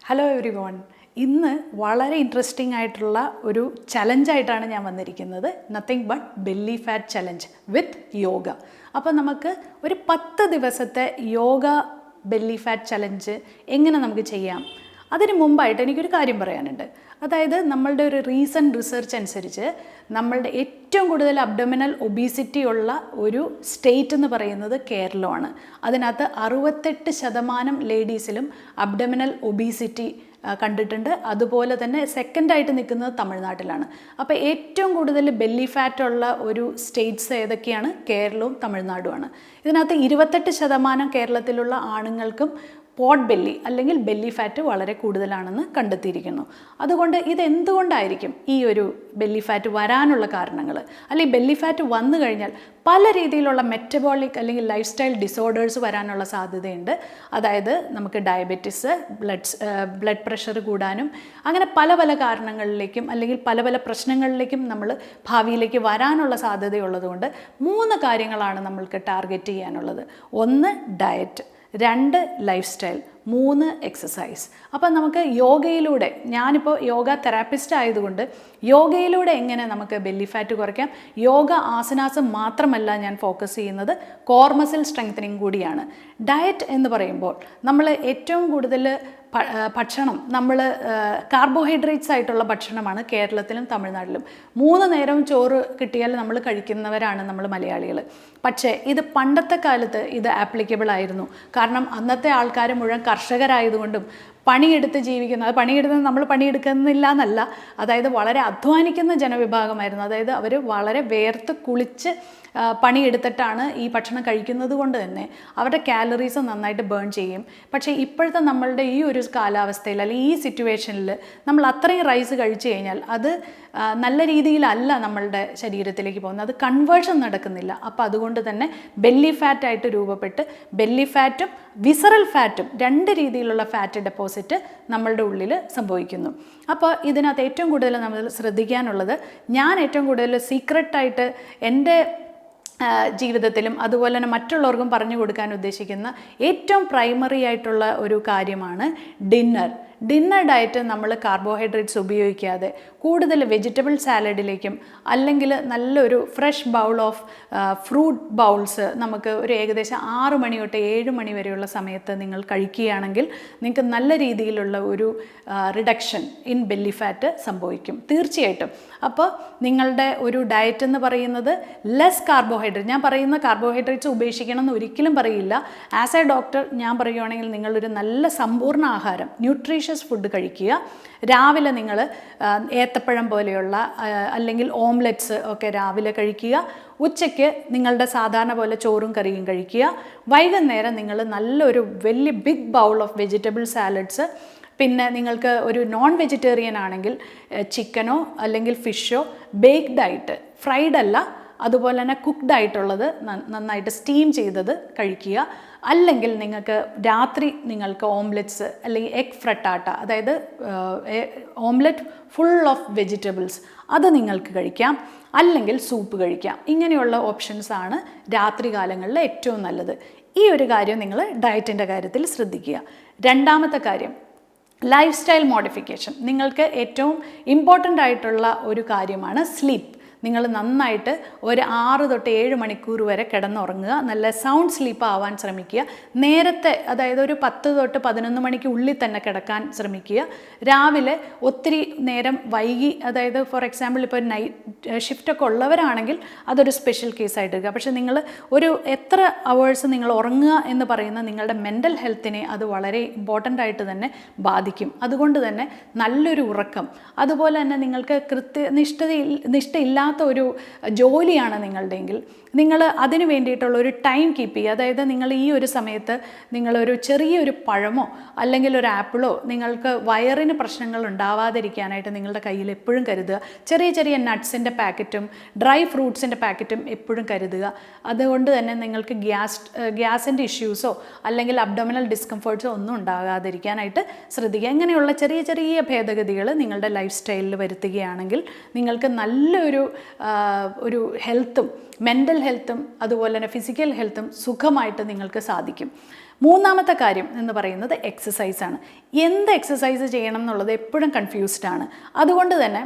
Hello every one. ഇന്ന് വളരെ interesting ആയിട്ടുള്ള ഒരു ചലഞ്ചായിട്ടാണ് ഞാൻ വന്നിരിക്കുന്നത്. Nothing but belly fat challenge with yoga. അപ്പോൾ നമുക്ക് ഒരു 10 ദിവസത്തെ യോഗ ബെല്ലി ഫാറ്റ് ചലഞ്ച് എങ്ങനെ നമുക്ക് ചെയ്യാം? അതിന് മുമ്പായിട്ട് എനിക്കൊരു കാര്യം പറയാനുണ്ട്. അതായത് നമ്മളുടെ ഒരു റീസെൻറ്റ് റിസർച്ച് അനുസരിച്ച് നമ്മളുടെ ഏറ്റവും കൂടുതൽ അബ്ഡോമിനൽ ഒബീസിറ്റി ഉള്ള ഒരു സ്റ്റേറ്റ് എന്ന് പറയുന്നത് കേരളമാണ്. അതിനകത്ത് 68% ലേഡീസിലും അബ്ഡോമിനൽ ഒബീസിറ്റി കണ്ടിട്ടുണ്ട്. അതുപോലെ തന്നെ സെക്കൻഡായിട്ട് നിൽക്കുന്നത് തമിഴ്നാട്ടിലാണ്. അപ്പോൾ ഏറ്റവും കൂടുതൽ ബെല്ലി ഫാറ്റ് ഉള്ള ഒരു സ്റ്റേറ്റ്സ് ഏതൊക്കെയാണ്? കേരളവും തമിഴ്നാടുമാണ്. ഇതിനകത്ത് 28% കേരളത്തിലുള്ള ആണുങ്ങൾക്കും പോട്ട് ബെല്ലി അല്ലെങ്കിൽ ബെല്ലി ഫാറ്റ് വളരെ കൂടുതലാണെന്ന് കണ്ടെത്തിയിരിക്കുന്നു. അതുകൊണ്ട് ഇതെന്തുകൊണ്ടായിരിക്കും ഈ ഒരു ബെല്ലി ഫാറ്റ് വരാനുള്ള കാരണങ്ങൾ? അല്ലെങ്കിൽ ബെല്ലി ഫാറ്റ് വന്നു കഴിഞ്ഞാൽ പല രീതിയിലുള്ള മെറ്റബോളിക് അല്ലെങ്കിൽ ലൈഫ് സ്റ്റൈൽ ഡിസോർഡേഴ്സ് വരാനുള്ള സാധ്യതയുണ്ട്. അതായത് നമുക്ക് ഡയബറ്റിസ്, ബ്ലഡ് പ്രഷർ കൂടാനും അങ്ങനെ പല പല കാരണങ്ങളിലേക്കും അല്ലെങ്കിൽ പല പല പ്രശ്നങ്ങളിലേക്കും നമ്മൾ ഭാവിയിലേക്ക് വരാനുള്ള സാധ്യതയുള്ളതുകൊണ്ട് 3 കാര്യങ്ങളാണ് നമ്മൾക്ക് ടാർഗറ്റ് ചെയ്യാനുള്ളത്. 1 ഡയറ്റ്, 2 ലൈഫ് സ്റ്റൈൽ, 3 എക്സസൈസ്. അപ്പം നമുക്ക് യോഗയിലൂടെ, ഞാനിപ്പോൾ യോഗ തെറാപ്പിസ്റ്റ് ആയതുകൊണ്ട് യോഗയിലൂടെ എങ്ങനെ നമുക്ക് ബെല്ലി ഫാറ്റ് കുറയ്ക്കാം? യോഗ ആസനാസ് മാത്രമല്ല ഞാൻ ഫോക്കസ് ചെയ്യുന്നത്, കോർ മസിൽ സ്ട്രെങ്തനിങ് കൂടിയാണ്. ഡയറ്റ് എന്ന് പറയുമ്പോൾ നമ്മൾ ഏറ്റവും കൂടുതൽ ഭക്ഷണം നമ്മൾ കാർബോഹൈഡ്രേറ്റ്സ് ആയിട്ടുള്ള ഭക്ഷണമാണ് കേരളത്തിലും തമിഴ്നാട്ടിലും. 3 നേരവും ചോറ് കിട്ടിയാൽ നമ്മൾ കഴിക്കുന്നവരാണ് നമ്മൾ മലയാളികൾ. പക്ഷേ ഇത് പണ്ടത്തെ കാലത്ത് ഇത് ആപ്ലിക്കബിൾ ആയിരുന്നു. കാരണം അന്നത്തെ ആൾക്കാർ മുഴുവൻ കർഷകരായതുകൊണ്ടും പണിയെടുത്ത് ജീവിക്കുന്ന, അത് പണിയെടുത്ത് നമ്മൾ പണിയെടുക്കുന്നില്ല എന്നല്ല, അതായത് വളരെ അധ്വാനിക്കുന്ന ജനവിഭാഗമായിരുന്നു. അതായത് അവർ വളരെ വേർത്ത് കുളിച്ച് പണിയെടുത്തിട്ടാണ് ഈ ഭക്ഷണം കഴിക്കുന്നത് കൊണ്ട് തന്നെ അവരുടെ കാലറീസ് നന്നായിട്ട് ബേൺ ചെയ്യും. പക്ഷേ ഇപ്പോഴത്തെ നമ്മളുടെ ഈ ഒരു കാലാവസ്ഥയിൽ അല്ലെങ്കിൽ ഈ സിറ്റുവേഷനിൽ നമ്മൾ അത്രയും റൈസ് കഴിച്ചു കഴിഞ്ഞാൽ അത് നല്ല രീതിയിലല്ല നമ്മളുടെ ശരീരത്തിലേക്ക് പോകുന്നത്, അത് കൺവേർഷൻ നടക്കുന്നില്ല. അപ്പോൾ അതുകൊണ്ട് തന്നെ ബെല്ലി ഫാറ്റായിട്ട് രൂപപ്പെട്ട് ബെല്ലി ഫാറ്റും വിസറൽ ഫാറ്റും 2 രീതിയിലുള്ള ഫാറ്റ് ഡെപ്പോസിറ്റ് നമ്മളുടെ ഉള്ളിൽ സംഭവിക്കുന്നു. അപ്പോൾ ഇതിനകത്ത് ഏറ്റവും കൂടുതൽ നമ്മൾ ശ്രദ്ധിക്കാനുള്ളത്, ഞാൻ ഏറ്റവും കൂടുതൽ സീക്രട്ടായിട്ട് എൻ്റെ ജീവിതത്തിലും അതുപോലെ തന്നെ മറ്റുള്ളവർക്കും പറഞ്ഞു കൊടുക്കാൻ ഉദ്ദേശിക്കുന്ന ഏറ്റവും പ്രൈമറി ആയിട്ടുള്ള ഒരു കാര്യമാണ് ഡിന്നർ ഡയറ്റ്. നമ്മൾ കാർബോഹൈഡ്രേറ്റ്സ് ഉപയോഗിക്കാതെ കൂടുതൽ വെജിറ്റബിൾ സാലഡിലേക്കും അല്ലെങ്കിൽ നല്ലൊരു fresh bowl of fruit bowls നമുക്ക് ഒരു ഏകദേശം 6 മണി തൊട്ട് 7 മണി വരെയുള്ള സമയത്ത് നിങ്ങൾ കഴിക്കുകയാണെങ്കിൽ നിങ്ങൾക്ക് നല്ല രീതിയിലുള്ള ഒരു റിഡക്ഷൻ ഇൻ ബെല്ലി ഫാറ്റ് സംഭവിക്കും തീർച്ചയായിട്ടും. അപ്പോൾ നിങ്ങളുടെ ഒരു ഡയറ്റ് എന്ന് പറയുന്നത് ലെസ് കാർബോഹൈഡ്രേറ്റ്, ഞാൻ പറയുന്ന കാർബോഹൈഡ്രേറ്റ്സ് ഉപേക്ഷിക്കണം എന്ന് ഒരിക്കലും പറയില്ല. ആസ് എ ഡോക്ടർ ഞാൻ പറയുകയാണെങ്കിൽ നിങ്ങളൊരു നല്ല സമ്പൂർണ്ണ ആഹാരം, ന്യൂട്രീഷ്യസ് ഫുഡ് കഴിക്കുക. രാവിലെ നിങ്ങൾ ഏത്തപ്പഴം പോലെയുള്ള അല്ലെങ്കിൽ ഓംലെറ്റ്സ് ഒക്കെ രാവിലെ കഴിക്കുക. ഉച്ചയ്ക്ക് നിങ്ങളുടെ സാധാരണ പോലെ ചോറും കറിയും കഴിക്കുക. വൈകുന്നേരം നിങ്ങൾ നല്ലൊരു വലിയ big bowl of vegetable salads, പിന്നെ നിങ്ങൾക്ക് ഒരു നോൺ വെജിറ്റേറിയൻ ആണെങ്കിൽ ചിക്കനോ അല്ലെങ്കിൽ ഫിഷോ ബേക്ക്ഡ് ആയിട്ട്, ഫ്രൈഡ് അല്ല, അതുപോലെ തന്നെ കുക്ക്ഡ് ആയിട്ടുള്ളത് നന്നായിട്ട് സ്റ്റീം ചെയ്തത് കഴിക്കുക. അല്ലെങ്കിൽ നിങ്ങൾക്ക് രാത്രി നിങ്ങൾക്ക് ഓംലെറ്റ്സ് അല്ലെങ്കിൽ എഗ് ഫ്രട്ടാട്ട, അതായത് ഓംലെറ്റ് ഫുൾ ഓഫ് വെജിറ്റബിൾസ്, അത് നിങ്ങൾക്ക് കഴിക്കാം. അല്ലെങ്കിൽ സൂപ്പ് കഴിക്കാം. ഇങ്ങനെയുള്ള ഓപ്ഷൻസാണ് രാത്രി കാലങ്ങളിൽ ഏറ്റവും നല്ലത്. ഈ ഒരു കാര്യം നിങ്ങൾ ഡയറ്റിൻ്റെ കാര്യത്തിൽ ശ്രദ്ധിക്കുക. രണ്ടാമത്തെ കാര്യം ലൈഫ് സ്റ്റൈൽ മോഡിഫിക്കേഷൻ. നിങ്ങൾക്ക് ഏറ്റവും ഇമ്പോർട്ടൻ്റ് ആയിട്ടുള്ള ഒരു കാര്യമാണ് സ്ലീപ്പ്. നിങ്ങൾ നന്നായിട്ട് ഒരു 6 തൊട്ട് 7 മണിക്കൂർ വരെ കിടന്നുറങ്ങുക. നല്ല സൗണ്ട് സ്ലീപ്പ് ആവാൻ ശ്രമിക്കുക. നേരത്തെ, അതായത് ഒരു 10 തൊട്ട് 11 മണിക്ക് ഉള്ളിൽ തന്നെ കിടക്കാൻ ശ്രമിക്കുക. രാവിലെ ഒത്തിരി നേരം വൈകി, അതായത് ഫോർ എക്സാമ്പിൾ ഇപ്പോൾ നൈറ്റ് ഷിഫ്റ്റൊക്കെ ഉള്ളവരാണെങ്കിൽ അതൊരു സ്പെഷ്യൽ കേസായിട്ട് എടുക്കുക. പക്ഷേ നിങ്ങൾ ഒരു എത്ര അവേഴ്സ് നിങ്ങൾ ഉറങ്ങുക എന്ന് പറയുന്ന നിങ്ങളുടെ മെൻ്റൽ ഹെൽത്തിനെ അത് വളരെ ഇമ്പോർട്ടൻ്റ് ആയിട്ട് തന്നെ ബാധിക്കും. അതുകൊണ്ട് തന്നെ നല്ലൊരു ഉറക്കം, അതുപോലെ തന്നെ നിങ്ങൾക്ക് നിഷ്ഠയില്ലാത്ത ഒരു ജോലിയാണ് നിങ്ങളുടെയെങ്കിൽ നിങ്ങൾ അതിന് വേണ്ടിയിട്ടുള്ള ഒരു ടൈം കീപ്പ് ചെയ്യുക. അതായത് നിങ്ങൾ ഈ ഒരു സമയത്ത് നിങ്ങളൊരു ചെറിയൊരു പഴമോ അല്ലെങ്കിൽ ഒരു ആപ്പിളോ നിങ്ങൾക്ക് വയറിന് പ്രശ്നങ്ങൾ ഉണ്ടാവാതിരിക്കാനായിട്ട് നിങ്ങളുടെ കയ്യിൽ എപ്പോഴും കരുതുക. ചെറിയ ചെറിയ നട്ട്സിൻ്റെ പാക്കറ്റും ഡ്രൈ ഫ്രൂട്ട്സിൻ്റെ പാക്കറ്റും എപ്പോഴും കരുതുക. അതുകൊണ്ട് തന്നെ നിങ്ങൾക്ക് ഗ്യാസിൻ്റെ ഇഷ്യൂസോ അല്ലെങ്കിൽ അബ്ഡോമിനൽ ഡിസ്കംഫേർട്ട്സോ ഒന്നും ഉണ്ടാകാതിരിക്കാനായിട്ട് ശ്രദ്ധിക്കുക. ഇങ്ങനെയുള്ള ചെറിയ ചെറിയ ഭേദഗതികൾ നിങ്ങളുടെ ലൈഫ് സ്റ്റൈലിൽ വരുത്തുകയാണെങ്കിൽ നിങ്ങൾക്ക് നല്ലൊരു ഹെൽത്തും മെൻ്റൽ ഹെൽത്തും അതുപോലെ തന്നെ ഫിസിക്കൽ ഹെൽത്തും സുഖമായിട്ട് നിങ്ങൾക്ക് സാധിക്കും. മൂന്നാമത്തെ കാര്യം എന്ന് പറയുന്നത് എക്സസൈസാണ്. എന്ത് എക്സസൈസ് ചെയ്യണം എന്നുള്ളത് എപ്പോഴും കൺഫ്യൂസ്ഡാണ്. അതുകൊണ്ട് തന്നെ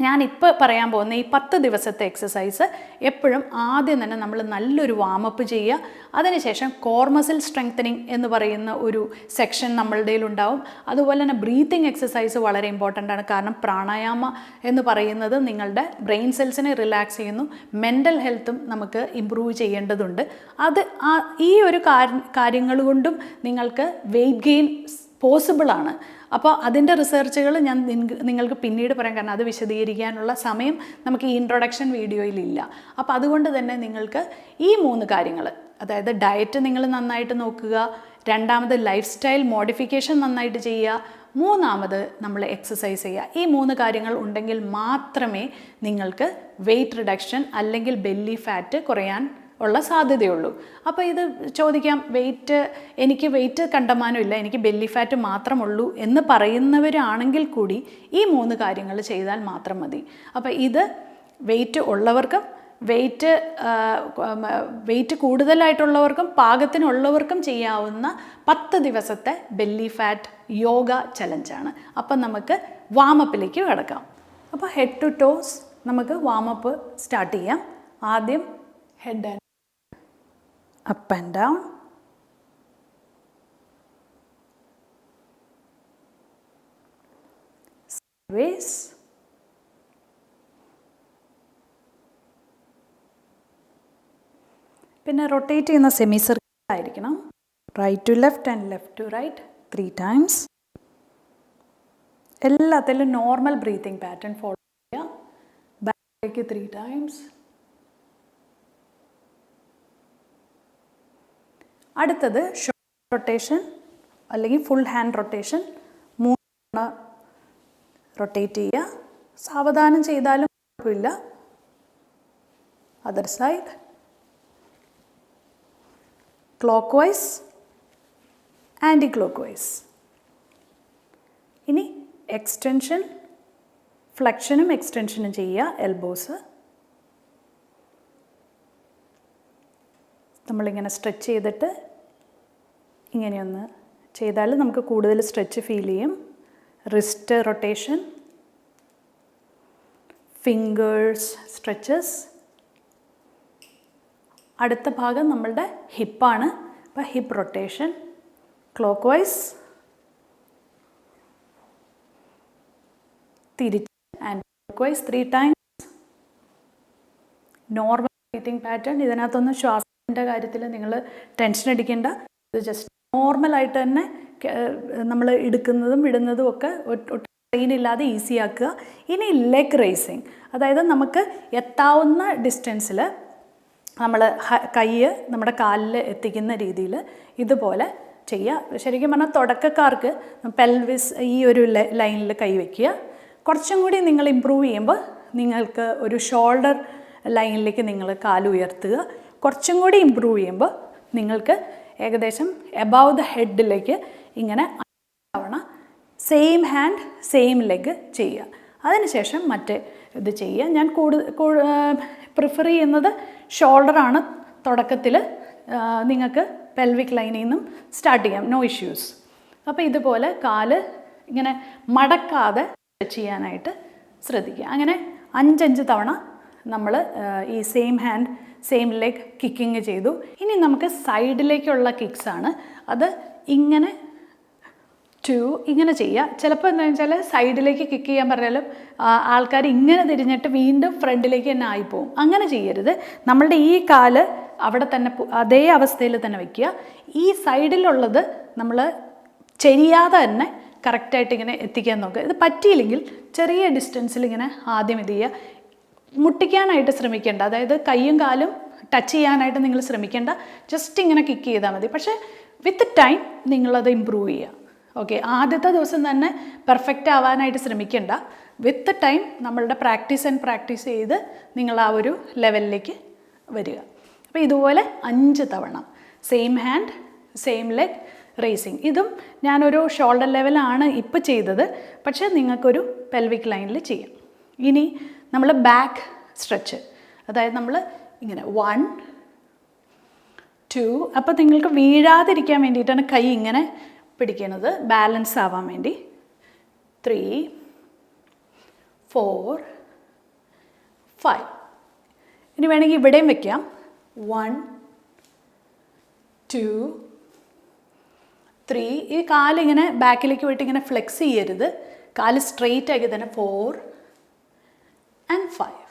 ഞാനിപ്പോൾ പറയാൻ പോകുന്ന ഈ 10 ദിവസത്തെ എക്സസൈസ് എപ്പോഴും ആദ്യം തന്നെ നമ്മൾ നല്ലൊരു വാമപ്പ് ചെയ്യുക. അതിനുശേഷം കോർ മസിൽ സ്ട്രെങ്തനിങ് എന്ന് പറയുന്ന ഒരു സെക്ഷൻ നമ്മളുടെ ഉണ്ടാവും. അതുപോലെ തന്നെ ബ്രീത്തിങ് എക്സസൈസ് വളരെ ഇമ്പോർട്ടൻ്റ് ആണ്. കാരണം പ്രാണായാമ എന്ന് പറയുന്നത് നിങ്ങളുടെ ബ്രെയിൻ സെൽസിനെ റിലാക്സ് ചെയ്യുന്നു, മെൻ്റൽ ഹെൽത്തും നമുക്ക് ഇമ്പ്രൂവ് ചെയ്യേണ്ടതുണ്ട്. ഈ ഒരു കാര്യങ്ങൾ കൊണ്ടും നിങ്ങൾക്ക് വെയ്റ്റ് ഗെയിൻ പോസിബിളാണ്. അപ്പോൾ അതിൻ്റെ റിസർച്ചുകൾ ഞാൻ നിങ്ങൾക്ക് പിന്നീട് പറയാം, കാരണം അത് വിശദീകരിക്കാനുള്ള സമയം നമുക്ക് ഈ ഇൻട്രൊഡക്ഷൻ വീഡിയോയിലില്ല. അപ്പോൾ അതുകൊണ്ട് തന്നെ നിങ്ങൾക്ക് ഈ 3 കാര്യങ്ങൾ, അതായത് ഡയറ്റ് നിങ്ങൾ നന്നായിട്ട് നോക്കുക, രണ്ടാമത് ലൈഫ് സ്റ്റൈൽ മോഡിഫിക്കേഷൻ നന്നായിട്ട് ചെയ്യുക, മൂന്നാമത് നമ്മൾ എക്സസൈസ് ചെയ്യുക. ഈ 3 കാര്യങ്ങൾ ഉണ്ടെങ്കിൽ മാത്രമേ നിങ്ങൾക്ക് വെയ്റ്റ് റിഡക്ഷൻ അല്ലെങ്കിൽ ബെല്ലി ഫാറ്റ് കുറയാൻ ഉള്ള സാധ്യതയുള്ളൂ. അപ്പോൾ ഇത് ചോദിക്കാം, എനിക്ക് വെയിറ്റ് കണ്ടമാനമില്ല, എനിക്ക് ബെല്ലി ഫാറ്റ് മാത്രമുള്ളൂ എന്ന് പറയുന്നവരാണെങ്കിൽ കൂടി ഈ 3 കാര്യങ്ങൾ ചെയ്താൽ മാത്രം മതി. അപ്പോൾ ഇത് വെയിറ്റ് ഉള്ളവർക്കും വെയിറ്റ് കൂടുതലായിട്ടുള്ളവർക്കും പാകത്തിനുള്ളവർക്കും ചെയ്യാവുന്ന 10 ദിവസത്തെ ബെല്ലി ഫാറ്റ് യോഗ ചലഞ്ചാണ്. അപ്പം നമുക്ക് വാമപ്പിലേക്ക് കിടക്കാം. അപ്പോൾ ഹെഡ് ടു ടോസ് നമുക്ക് വാമപ്പ് സ്റ്റാർട്ട് ചെയ്യാം. ആദ്യം head and up and down, sideways, പിന്നെ റൊട്ടേറ്റ് ചെയ്യുന്ന സെമി സർക്കിൾ ആയിരിക്കണം. Right to left and left to right 3 times. എല്ലാത്തിലും നോർമൽ ബ്രീത്തിങ് പാറ്റേൺ ഫോളോ ചെയ്യുക. ബാക്കിലേക്ക് 3 times. അടുത്തത് ഷോൾഡർ റൊട്ടേഷൻ അല്ലെങ്കിൽ ഫുൾ ഹാൻഡ് റൊട്ടേഷൻ 3 തവണ റൊട്ടേറ്റ് ചെയ്യുക. സാവധാനം ചെയ്താലും കുഴപ്പമില്ല. Other side clockwise, anticlockwise. ഇനി എക്സ്റ്റൻഷൻ, ഫ്ലെക്ഷനും എക്സ്റ്റൻഷനും ചെയ്യുക. എൽബോസ് നമ്മളിങ്ങനെ സ്ട്രെച്ച് ചെയ്തിട്ട് ഇങ്ങനെയൊന്ന് ചെയ്താൽ നമുക്ക് കൂടുതൽ സ്ട്രെച്ച് ഫീൽ ചെയ്യും. Wrist rotation, fingers stretches. അടുത്ത ഭാഗം നമ്മളുടെ ഹിപ്പാണ്. അപ്പോൾ ഹിപ്പ് റൊട്ടേഷൻ ക്ലോക്ക് വൈസ്, തിരിച്ച് and clockwise 3 times. Normal breathing pattern. ഇതിനകത്തൊന്നും ശ്വാസത്തിൻ്റെ കാര്യത്തിൽ നിങ്ങൾ ടെൻഷൻ അടിക്കേണ്ട. ഇത് ജസ്റ്റ് നോർമലായിട്ട് തന്നെ നമ്മൾ എടുക്കുന്നതും വിടുന്നതും ഒക്കെ ട്രെയിൻ ഇല്ലാതെ ഈസി ആക്കുക. ഇനി ലെഗ് റേസിങ്, അതായത് നമുക്ക് എത്താവുന്ന ഡിസ്റ്റൻസിൽ നമ്മൾ കൈ നമ്മുടെ കാലിൽ എത്തിക്കുന്ന രീതിയിൽ ഇതുപോലെ ചെയ്യുക. ശരിക്കും പറഞ്ഞാൽ തുടക്കക്കാർക്ക് പെൽവിസ് ഈ ഒരു ലൈനിൽ കൈ വയ്ക്കുക. കുറച്ചും കൂടി നിങ്ങൾ ഇമ്പ്രൂവ് ചെയ്യുമ്പോൾ നിങ്ങൾക്ക് ഒരു ഷോൾഡർ ലൈനിലേക്ക് നിങ്ങൾ കാല് ഉയർത്തുക. കുറച്ചും കൂടി ഇമ്പ്രൂവ് ചെയ്യുമ്പോൾ നിങ്ങൾക്ക് ഏകദേശം എബവ് ദ ഹെഡിലേക്ക് ഇങ്ങനെ തവണ സെയിം ഹാൻഡ് സെയിം ലെഗ് ചെയ്യുക. അതിനുശേഷം മറ്റേ ഇത് ചെയ്യുക. ഞാൻ പ്രിഫർ ചെയ്യുന്നത് ഷോൾഡറാണ് തുടക്കത്തിൽ. നിങ്ങൾക്ക് പെൽവിക് ലൈനിൽ നിന്നും സ്റ്റാർട്ട് ചെയ്യാം, നോ ഇഷ്യൂസ്. അപ്പോൾ ഇതുപോലെ കാല് ഇങ്ങനെ മടക്കാതെ ചെയ്യാനായിട്ട് ശ്രദ്ധിക്കുക. അങ്ങനെ 5 തവണ നമ്മൾ ഈ same hand same leg kicking ചെയ്തു. ഇനി നമുക്ക് സൈഡിലേക്കുള്ള കിക്സാണ്. അത് ഇങ്ങനെ ഇങ്ങനെ ചെയ്യുക. ചിലപ്പോൾ എന്താണെന്ന് വെച്ചാൽ സൈഡിലേക്ക് കിക്ക് ചെയ്യാൻ പറഞ്ഞാലും ആൾക്കാർ ഇങ്ങനെ തിരിഞ്ഞിട്ട് വീണ്ടും ഫ്രണ്ടിലേക്ക് തന്നെ ആയിപ്പോവും. അങ്ങനെ ചെയ്യരുത്. നമ്മളുടെ ഈ കാല് അവിടെ തന്നെ അതേ അവസ്ഥയിൽ തന്നെ വയ്ക്കുക. ഈ സൈഡിലുള്ളത് നമ്മൾ ചെയ്യാതെ തന്നെ കറക്റ്റായിട്ട് ഇങ്ങനെ എത്തിക്കാൻ നോക്കുക. ഇത് പറ്റിയില്ലെങ്കിൽ ചെറിയ ഡിസ്റ്റൻസിൽ ഇങ്ങനെ ആദ്യം ഇത് ചെയ്യുക. മുട്ടിക്കാനായിട്ട് ശ്രമിക്കേണ്ട, അതായത് കൈയും കാലും ടച്ച് ചെയ്യാനായിട്ട് നിങ്ങൾ ശ്രമിക്കേണ്ട. ജസ്റ്റ് ഇങ്ങനെ കിക്ക് ചെയ്താൽ മതി. പക്ഷേ വിത്ത് ടൈം നിങ്ങളത് ഇമ്പ്രൂവ് ചെയ്യുക. ഓക്കെ, ആദ്യത്തെ ദിവസം തന്നെ പെർഫെക്റ്റ് ആവാനായിട്ട് ശ്രമിക്കേണ്ട. വിത്ത് ടൈം നമ്മളുടെ പ്രാക്ടീസ് ചെയ്ത് നിങ്ങൾ ആ ഒരു ലെവലിലേക്ക് വരിക. അപ്പോൾ ഇതുപോലെ 5 തവണ same hand same leg racing. ഇതും ഞാനൊരു ഷോൾഡർ ലെവലാണ് ഇപ്പോൾ ചെയ്തത്, പക്ഷേ നിങ്ങൾക്കൊരു പെൽവിക് ലൈനിൽ ചെയ്യാം. ഇനി നമ്മൾ ബാക്ക് സ്ട്രെച്ച്, അതായത് നമ്മൾ ഇങ്ങനെ 1 2. അപ്പോൾ നിങ്ങൾക്ക് വീഴാതിരിക്കാൻ വേണ്ടിയിട്ടാണ് കൈ ഇങ്ങനെ പിടിക്കുന്നത്, ബാലൻസ് ആവാൻ വേണ്ടി. 3, 4, 5. ഇനി വേണമെങ്കിൽ ഇവിടെയും വയ്ക്കാം. 1, 2, 3. ഈ കാലിങ്ങനെ ബാക്കിലേക്ക് പോയിട്ട് ഇങ്ങനെ ഫ്ലെക്സ് ചെയ്യരുത്, കാല് സ്ട്രെയിറ്റ് ആക്കി തന്നെ. 4 and 5.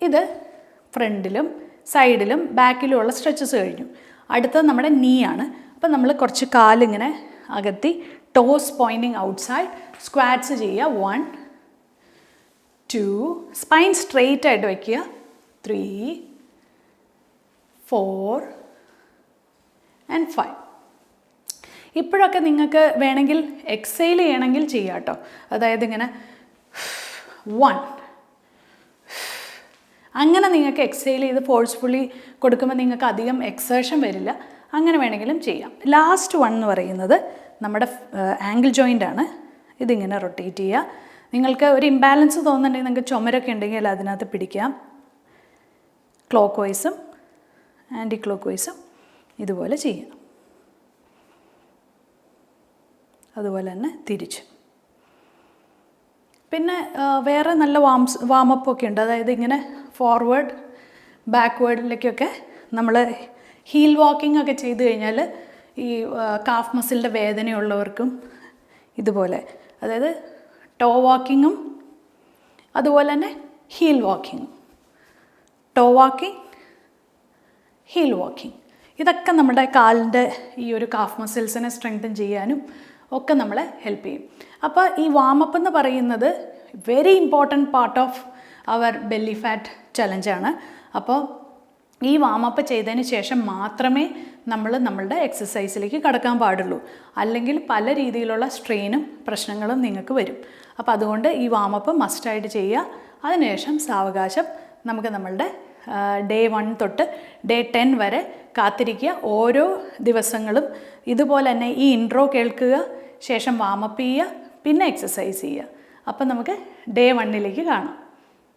ഇത് ഫ്രണ്ടിലും സൈഡിലും ബാക്കിലും ഉള്ള സ്ട്രെച്ചസ് കഴിഞ്ഞു. അടുത്തത് നമ്മുടെ നീ ആണ്. അപ്പോൾ നമ്മൾ കുറച്ച് കാലിങ്ങനെ അകത്തി, ടോസ് പോയിൻറ്റിങ് ഔട്ട്സൈഡ്, സ്ക്വാറ്റ്സ് ചെയ്യുക. 1, 2, സ്പൈൻ സ്ട്രെയിറ്റ് ആയിട്ട് വയ്ക്കുക. 3, 4 and 5. ഇപ്പോഴൊക്കെ നിങ്ങൾക്ക് വേണമെങ്കിൽ എക്സൈൽ ചെയ്യണമെങ്കിൽ ചെയ്യാം കേട്ടോ. അതായത് ഇങ്ങനെ 1, അങ്ങനെ നിങ്ങൾക്ക് എക്സൈൽ ചെയ്ത് ഫോഴ്സ്ഫുള്ളി കൊടുക്കുമ്പോൾ നിങ്ങൾക്ക് അധികം എക്സേർഷൻ വരില്ല. അങ്ങനെ വേണമെങ്കിലും ചെയ്യാം. ലാസ്റ്റ് 1 എന്ന് പറയുന്നത് നമ്മുടെ ആംഗിൾ ജോയിൻ്റ് ആണ്. ഇതിങ്ങനെ റൊട്ടേറ്റ് ചെയ്യുക. നിങ്ങൾക്ക് ഒരു ഇംബാലൻസ് തോന്നുന്നുണ്ടെങ്കിൽ നിങ്ങൾക്ക് ചുമരൊക്കെ ഉണ്ടെങ്കിൽ അതിനകത്ത് പിടിക്കാം. ക്ലോക്ക് വൈസും ആൻറ്റി ക്ലോക്ക് വൈസും ഇതുപോലെ ചെയ്യാം. അതുപോലെ തന്നെ തിരിച്ച്. പിന്നെ വേറെ നല്ല വാമപ്പൊക്കെ ഉണ്ട്. അതായത് ഇങ്ങനെ ഫോർവേഡ് ബാക്ക്വേർഡിലേക്കൊക്കെ നമ്മൾ ഹീൽ വാക്കിംഗ് ഒക്കെ ചെയ്ത് കഴിഞ്ഞാൽ ഈ കാഫ് മസിലിൻ്റെ വേദനയുള്ളവർക്കും ഇതുപോലെ, അതായത് ടോ വാക്കിങ്ങും അതുപോലെ തന്നെ ഹീൽ വാക്കിങ്ങും. ടോ വാക്കിംഗ്, ഹീൽ വാക്കിംഗ്, ഇതൊക്കെ നമ്മുടെ കാലിൻ്റെ ഈ ഒരു കാഫ് മസിൽസിനെ സ്ട്രെങ്തൻ ചെയ്യാനും ഒക്കെ നമ്മളെ ഹെൽപ്പ് ചെയ്യും. അപ്പോൾ ഈ വാമപ്പ് എന്ന് പറയുന്നത് very important part of our belly fat ചലഞ്ചാണ്. അപ്പോൾ ഈ വാമപ്പ് ചെയ്തതിന് ശേഷം മാത്രമേ നമ്മൾ നമ്മളുടെ എക്സസൈസിലേക്ക് കടക്കാൻ പാടുള്ളൂ. അല്ലെങ്കിൽ പല രീതിയിലുള്ള സ്ട്രെയിനും പ്രശ്നങ്ങളും നിങ്ങൾക്ക് വരും. അപ്പോൾ അതുകൊണ്ട് ഈ വാമപ്പ് മസ്റ്റായിട്ട് ചെയ്യുക. അതിനുശേഷം സാവകാശം നമുക്ക് നമ്മളുടെ ഡേ 1 തൊട്ട് ഡേ 10 വരെ കാത്തിരിക്കുക. ഓരോ ദിവസങ്ങളും ഇതുപോലെ തന്നെ ഈ ഇൻട്രോ കേൾക്കുക, ശേഷം വാമപ്പ് ചെയ്യുക, പിന്നെ എക്സസൈസ് ചെയ്യുക. അപ്പം നമുക്ക് ഡേ 1ലേക്ക് കാണാം.